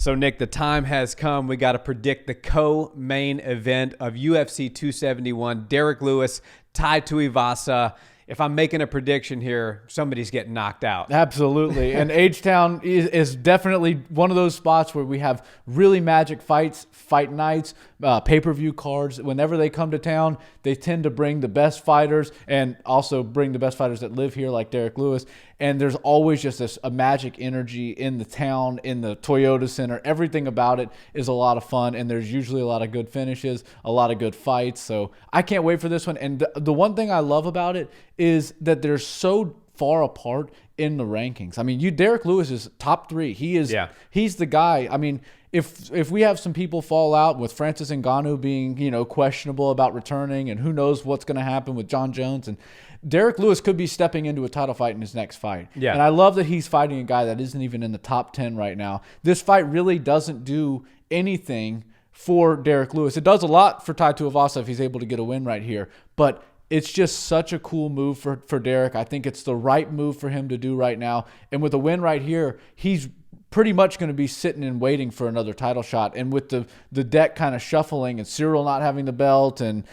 So, Nick, the time has come. We got to predict the co-main event of UFC 271. Derrick Lewis, Tai Tuivasa. If I'm making a prediction here, somebody's getting knocked out. Absolutely. And H-Town is definitely one of those spots where we have really magic fights, fight nights, pay-per-view cards. Whenever they come to town, they tend to bring the best fighters and also bring the best fighters that live here like Derrick Lewis. And there's always just a magic energy in the town, in the Toyota Center. Everything about it is a lot of fun, and there's usually a lot of good finishes, a lot of good fights. So I can't wait for this one. And the one thing I love about it is that they're so far apart in the rankings. I mean, Derrick Lewis is top 3. He's the guy. I mean, if we have some people fall out with Francis Ngannou being, questionable about returning, and who knows what's going to happen with John Jones, and Derrick Lewis could be stepping into a title fight in his next fight. Yeah. And I love that he's fighting a guy that isn't even in the top 10 right now. This fight really doesn't do anything for Derrick Lewis. It does a lot for Tai Tuivasa if he's able to get a win right here, but it's just such a cool move for Derrick. I think it's the right move for him to do right now. And with a win right here, he's pretty much going to be sitting and waiting for another title shot. And with the deck kind of shuffling and Cyril not having the belt and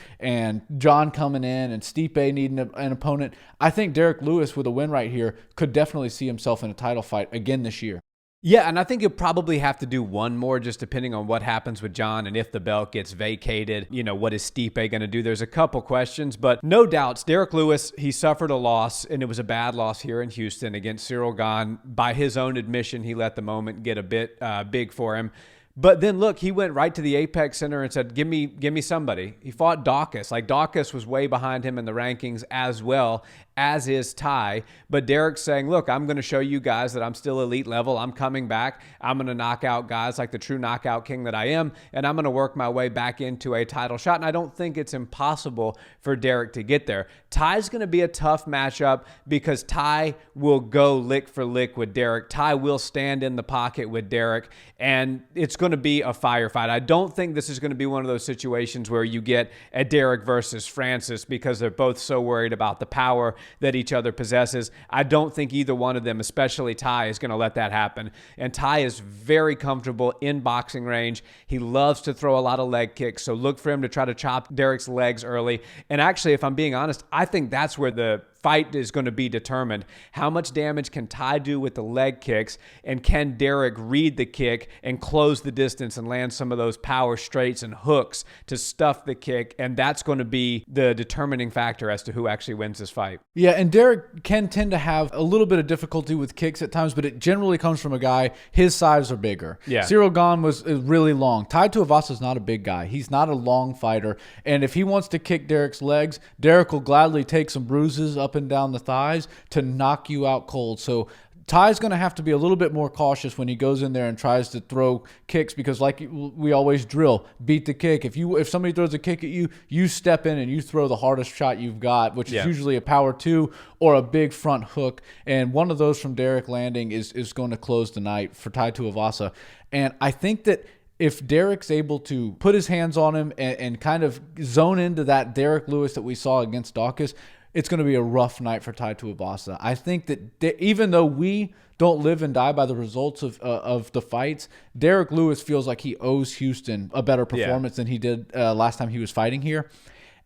John coming in and Stipe needing an opponent, I think Derrick Lewis with a win right here could definitely see himself in a title fight again this year. Yeah, and I think you'll probably have to do one more just depending on what happens with John and if the belt gets vacated. What is Stipe going to do? There's a couple questions, but no doubts, Derrick Lewis, he suffered a loss, and it was a bad loss here in Houston against Cyril Gane. By his own admission, he let the moment get a bit big for him. But then, look, he went right to the Apex Center and said, give me somebody. He fought Dawkins. Dawkins was way behind him in the rankings as well, as is Tai. But Derrick's saying, look, I'm going to show you guys that I'm still elite level. I'm coming back. I'm going to knock out guys like the true knockout king that I am, and I'm going to work my way back into a title shot. And I don't think it's impossible for Derrick to get there. Tai's going to be a tough matchup because Tai will go lick for lick with Derrick. Tai will stand in the pocket with Derrick, and it's going to be a firefight. I don't think this is going to be one of those situations where you get a Derrick versus Francis because they're both so worried about the power that each other possesses. I don't think either one of them, especially Tai, is going to let that happen. And Tai is very comfortable in boxing range. He loves to throw a lot of leg kicks, so look for him to try to chop Derrick's legs early. And actually, if I'm being honest, I think that's where the fight is going to be determined. How much damage can Tai do with the leg kicks, and can Derrick read the kick and close the distance and land some of those power straights and hooks to stuff the kick? And that's going to be the determining factor as to who actually wins this fight. Yeah, and Derrick can tend to have a little bit of difficulty with kicks at times, but it generally comes from a guy, his size are bigger. Yeah. Cyril Gane was really long. Tai Tuivasa is not a big guy. He's not a long fighter. And if he wants to kick Derrick's legs, Derrick will gladly take some bruises up and down the thighs to knock you out cold. So Tai's going to have to be a little bit more cautious when he goes in there and tries to throw kicks, because like we always drill, beat the kick. If somebody throws a kick at you, you step in and you throw the hardest shot you've got, which is usually a power 2 or a big front hook. And one of those from Derrick landing is going to close the night for Tai Tuivasa. And I think that if Derrick's able to put his hands on him and kind of zone into that Derrick Lewis that we saw against Dawkins, it's going to be a rough night for Tai Tuivasa. I think that even though we don't live and die by the results of the fights, Derrick Lewis feels like he owes Houston a better performance than he did last time he was fighting here.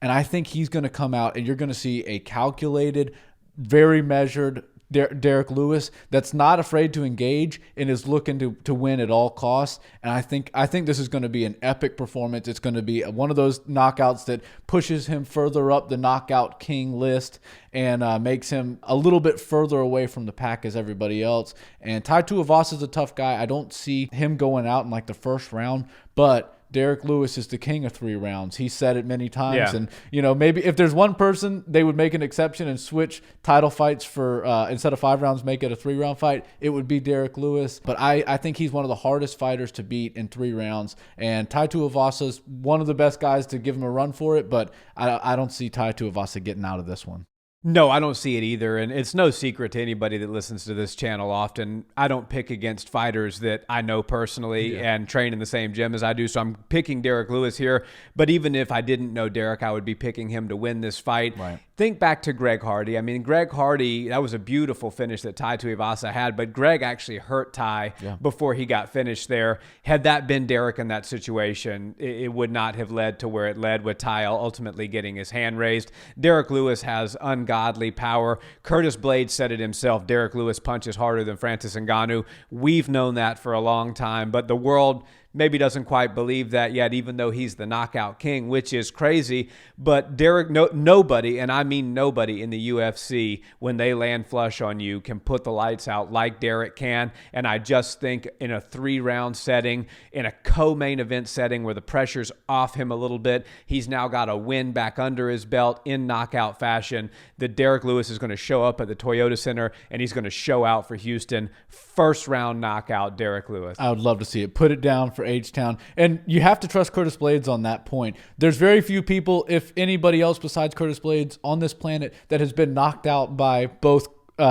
And I think he's going to come out, and you're going to see a calculated, very measured Derrick Lewis that's not afraid to engage and is looking to win at all costs. And I think this is going to be an epic performance. It's going to be one of those knockouts that pushes him further up the knockout king list and makes him a little bit further away from the pack as everybody else. And Tai Tuivasa is a tough guy. I don't see him going out in like the first round, but Derrick Lewis is the king of 3 rounds. He said it many times. Yeah. And, maybe if there's one person they would make an exception and switch title fights for instead of 5 rounds, make it a 3-round fight, it would be Derrick Lewis. But I think he's one of the hardest fighters to beat in 3 rounds. And Tai Tuivasa is one of the best guys to give him a run for it, but I don't see Tai Tuivasa getting out of this one. No, I don't see it either. And it's no secret to anybody that listens to this channel often. I don't pick against fighters that I know personally and train in the same gym as I do. So I'm picking Derrick Lewis here. But even if I didn't know Derrick, I would be picking him to win this fight. Right. think back to Greg Hardy. I mean, Greg Hardy, that was a beautiful finish that Tai Tuivasa had, but Greg actually hurt Tai before he got finished there. Had that been Derrick in that situation, it would not have led to where it led, with Tai ultimately getting his hand raised. Derrick Lewis has ungodly power. Curtis Blades said it himself. Derrick Lewis punches harder than Francis Ngannou. We've known that for a long time, but the world maybe doesn't quite believe that yet, even though he's the knockout king, which is crazy. But Derrick, nobody, and I mean nobody in the UFC, when they land flush on you, can put the lights out like Derrick can. And I just think in a 3-round setting, in a co-main event setting where the pressure's off him a little bit, he's now got a win back under his belt in knockout fashion, that Derrick Lewis is going to show up at the Toyota Center and he's going to show out for Houston. First round knockout, Derrick Lewis. I would love to see it. Put it down for H-Town. And you have to trust Curtis Blades on that point. There's very few people, if anybody else besides Curtis Blades on this planet, that has been knocked out by both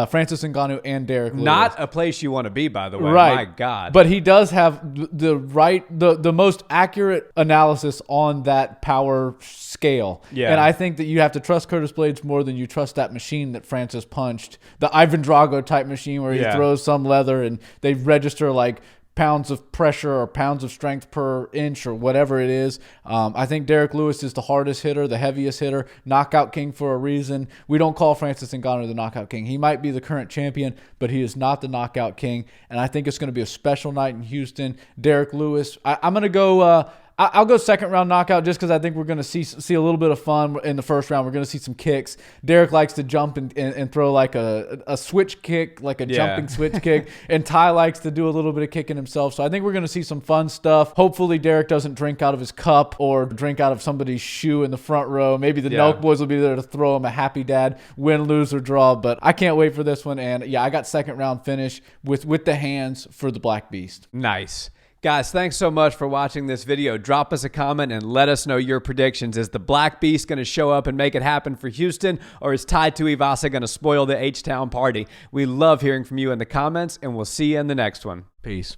Francis Ngannou and Derrick Lewis. Not a place you want to be, by the way. Right. My God. But he does have the most accurate analysis on that power scale. Yeah. And I think that you have to trust Curtis Blades more than you trust that machine that Francis punched, the Ivan Drago type machine where he throws some leather and they register like pounds of pressure or pounds of strength per inch or whatever it is. I think Derrick Lewis is the hardest hitter, the heaviest hitter, knockout king for a reason. We don't call Francis Ngannou the knockout king. He might be the current champion, but he is not the knockout king. And I think it's going to be a special night in Houston. Derrick Lewis, I'm going to go... I'll go second round knockout just because I think we're going to see a little bit of fun in the first round. We're going to see some kicks. Derrick likes to jump and throw like a switch kick, like a jumping switch kick. And Tai likes to do a little bit of kicking himself. So I think we're going to see some fun stuff. Hopefully Derrick doesn't drink out of his cup or drink out of somebody's shoe in the front row. Maybe the Nelk boys will be there to throw him a happy dad, win, lose, or draw. But I can't wait for this one. And yeah, I got second round finish with the hands for the Black Beast. Nice. Guys, thanks so much for watching this video. Drop us a comment and let us know your predictions. Is the Black Beast going to show up and make it happen for Houston, or is Tai Tuivasa going to spoil the H-Town party? We love hearing from you in the comments, and we'll see you in the next one. Peace.